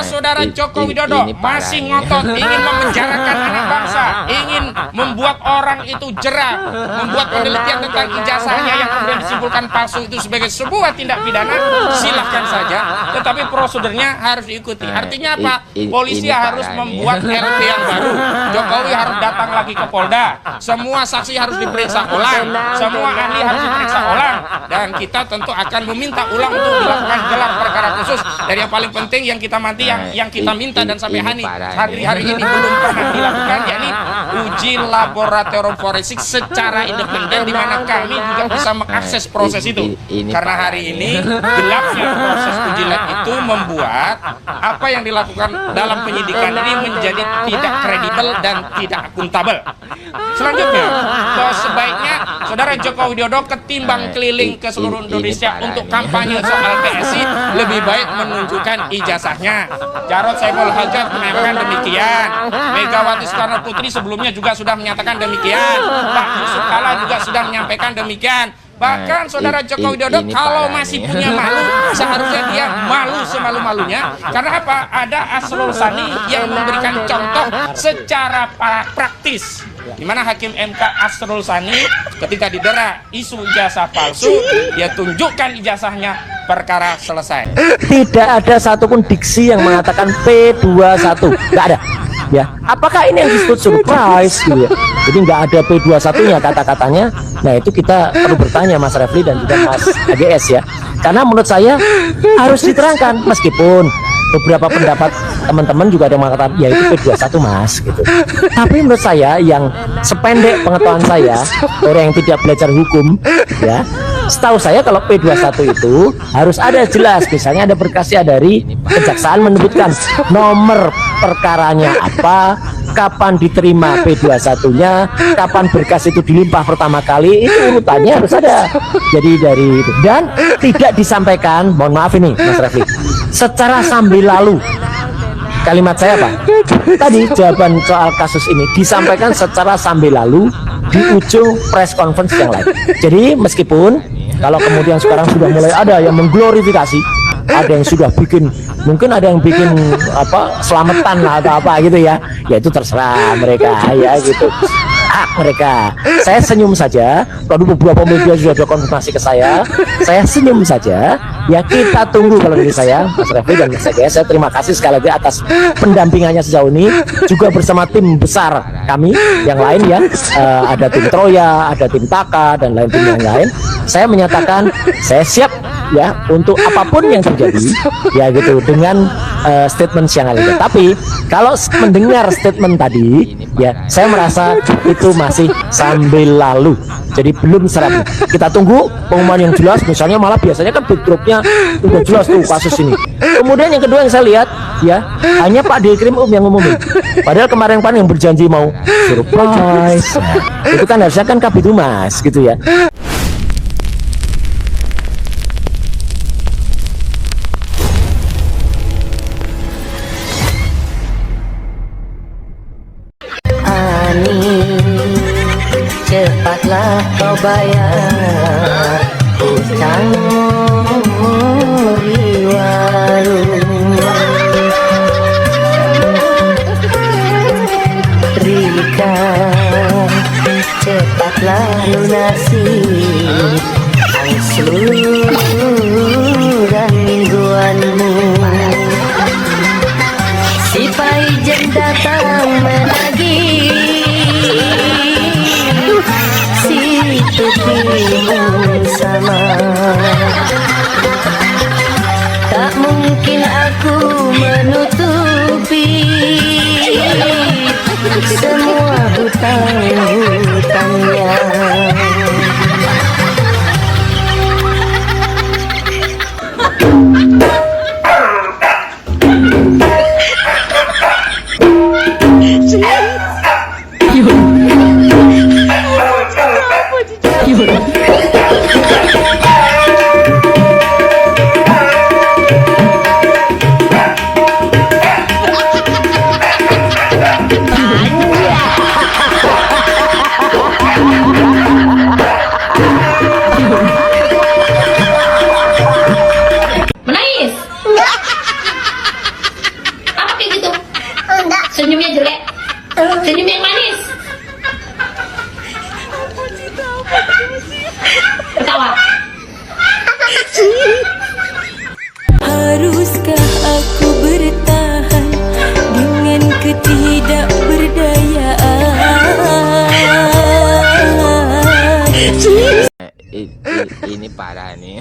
saudara Joko Widodo masih ngotot ingin memenjarakan anak bangsa, ingin membuat orang itu jerah, membuat penelitian tentang ijazahnya yang kemudian disimpulkan palsu itu sebagai sebuah tindak pidana, silahkan saja. Tetapi prosedurnya harus diikuti. Artinya apa? Polisi harus membuat RP yang baru. Jokowi harus datang lagi ke Polda. Semua saksi harus diperiksa ulang. Semua ahli harus diperiksa ulang. Dan kita tentu akan meminta ulang untuk dilakukan gelar perkara khusus. Dan yang paling penting yang kita minta dan sampai hari ini belum pernah dilakukan, yakni uji laboratorium forensik secara independen, di mana kami juga bisa mengakses proses itu. Karena hari ini gelapnya proses uji lab itu membuat apa yang dilakukan dalam penyidikan ini menjadi tidak kredibel dan tidak akuntabel. Selanjutnya, sebaiknya saudara Joko Widodo ketimbang keliling ke seluruh Indonesia untuk kampanye soal PSI, lebih baik menunjukkan ijazahnya. Jarod Saiful Hajat menyatakan demikian. Megawati Soekarno Putri sebelumnya juga sudah menyatakan demikian. Pak Yusuf Kala juga sudah menyampaikan demikian. Bahkan saudara Joko Widodo kalau masih punya malu, seharusnya dia malu semalu-malunya. Karena apa? Ada Asrul Sani yang memberikan contoh secara praktis, di mana Hakim MK Asrul Sani ketika didera isu ijazah palsu, dia tunjukkan ijazahnya, perkara selesai. Tidak ada satupun diksi yang mengatakan P21, nggak ada. Ya, apakah ini yang disebut surprise gitu ya? Jadi nggak ada P21-nya kata-katanya. Nah itu kita perlu bertanya Mas Refli dan juga Mas AGS ya. Karena menurut saya harus diterangkan, meskipun beberapa pendapat teman-teman juga ada yang mengatakan ya itu P21 Mas gitu. Tapi menurut saya yang sependek pengetahuan saya, orang yang tidak belajar hukum ya, setahu saya kalau P21 itu harus ada jelas, misalnya ada berkasnya dari kejaksaan menyebutkan nomor perkaranya apa, kapan diterima P21-nya, kapan berkas itu dilimpah pertama kali, itu urutannya harus ada. Jadi dari itu, dan tidak disampaikan, mohon maaf ini Mas Refli, secara sambil lalu. Kalimat saya Pak, tadi jawaban soal kasus ini disampaikan secara sambil lalu di ujung press conference yang lain. Jadi meskipun kalau kemudian sekarang sudah mulai ada yang mengglorifikasi, ada yang sudah bikin, mungkin ada yang bikin apa selamatan lah atau apa gitu ya, ya itu terserah mereka ya gitu, hak mereka. Saya senyum saja. Kalau beberapa media sudah ada konfirmasi ke saya senyum saja. Ya kita tunggu. Kalau dari saya Mas Refli dan Mas AGS, saya terima kasih sekali lagi atas pendampingannya sejauh ini, juga bersama tim besar kami yang lain ya, ada tim Troya, ada tim Taka dan lain tim yang lain. Saya menyatakan saya siap ya untuk apapun yang terjadi ya gitu dengan statement yang ada. Tapi kalau mendengar statement tadi ya, saya merasa itu masih sambil lalu, jadi belum serap. Kita tunggu pengumuman yang jelas, misalnya malah biasanya kan backdropnya udah jelas tuh kasus ini. Kemudian yang kedua yang saya lihat ya, hanya Pak Dirkrim yang ngumumin, padahal kemarin yang berjanji mau surprise. Nah, itu kan harusnya kan Kabid Humas gitu ya. Cepatlah kau bayar hutangmu di warung, Rika, cepatlah lunasi angsuran mingguanmu. Si Paijen datang menagih, Tukimu sama. Tak mungkin aku menutupi semua hutang-hutangnya. Senyumnya jelek. Senyum yang manis. Ketawa. Haruskah aku bertahan dengan ketidakberdayaan? Ini parah nih.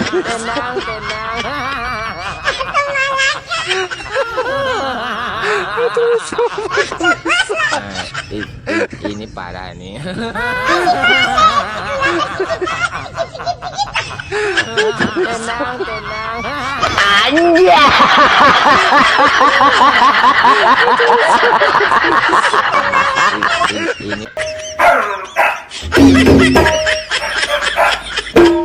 Tenang, tenang. Ini parah nih. Tenang, tenang. Ini parah nih.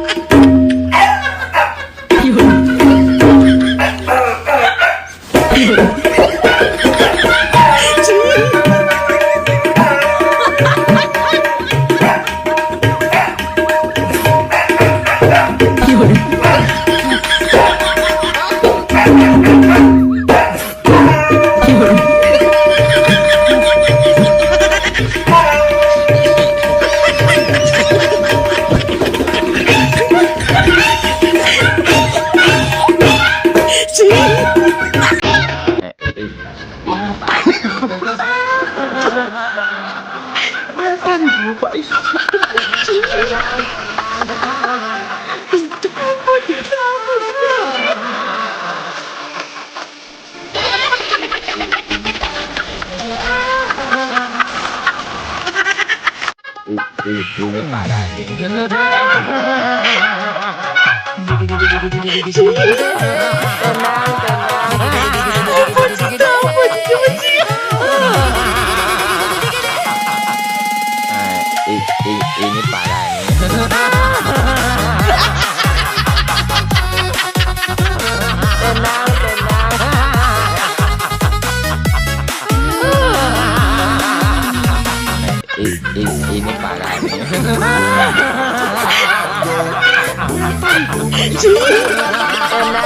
Ini parah nih. Ini parah nih. Ini parah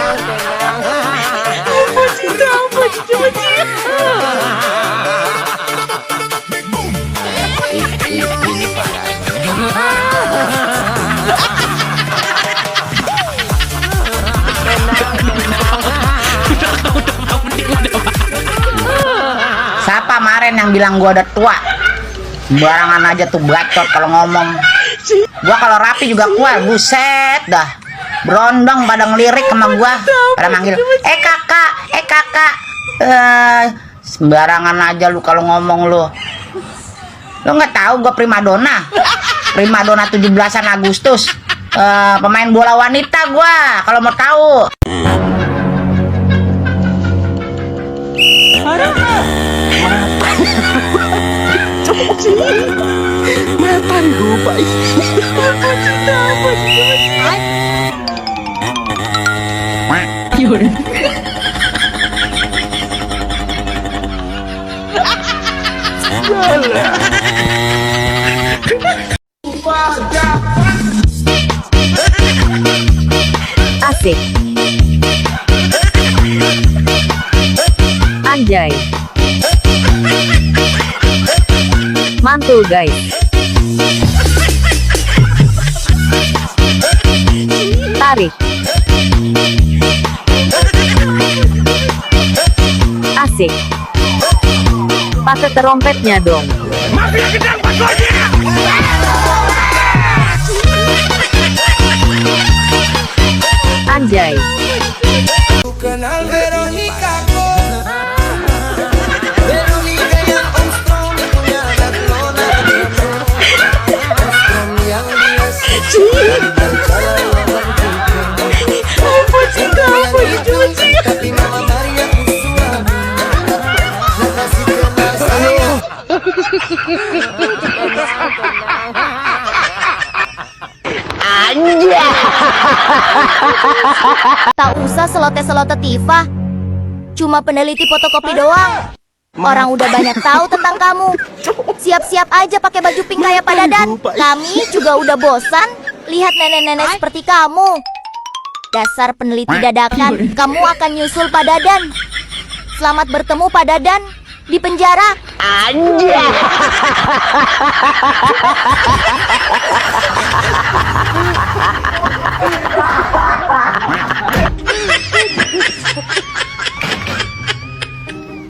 Siapa kemarin yang bilang gua udah tua? Sembarangan aja tuh bacot kalau ngomong. Gua kalau rapi juga kuat, buset dah. Berondong pada ngelirik sama gua, pada manggil, kakak, kakak. Sembarangan aja lu kalau ngomong lu. Lu nggak tahu gua primadona. Primadona 17-an Agustus. Pemain bola wanita gua, kalau mau tahu. Mantan gue, Pak. Asik. Anjay. Mantul guys. Tarik. Asik. Pakai terompetnya dong. Anjay. Tak usah selote-selote Tifa. Cuma peneliti fotokopi doang. Orang udah banyak tahu tentang kamu. Siap-siap aja pakai baju pink kayak Pak Dadan. Kami juga udah bosan lihat nenek-nenek seperti kamu. Dasar peneliti dadakan, kamu akan nyusul Pak Dadan. Selamat bertemu Pak Dadan di penjara. Anjay.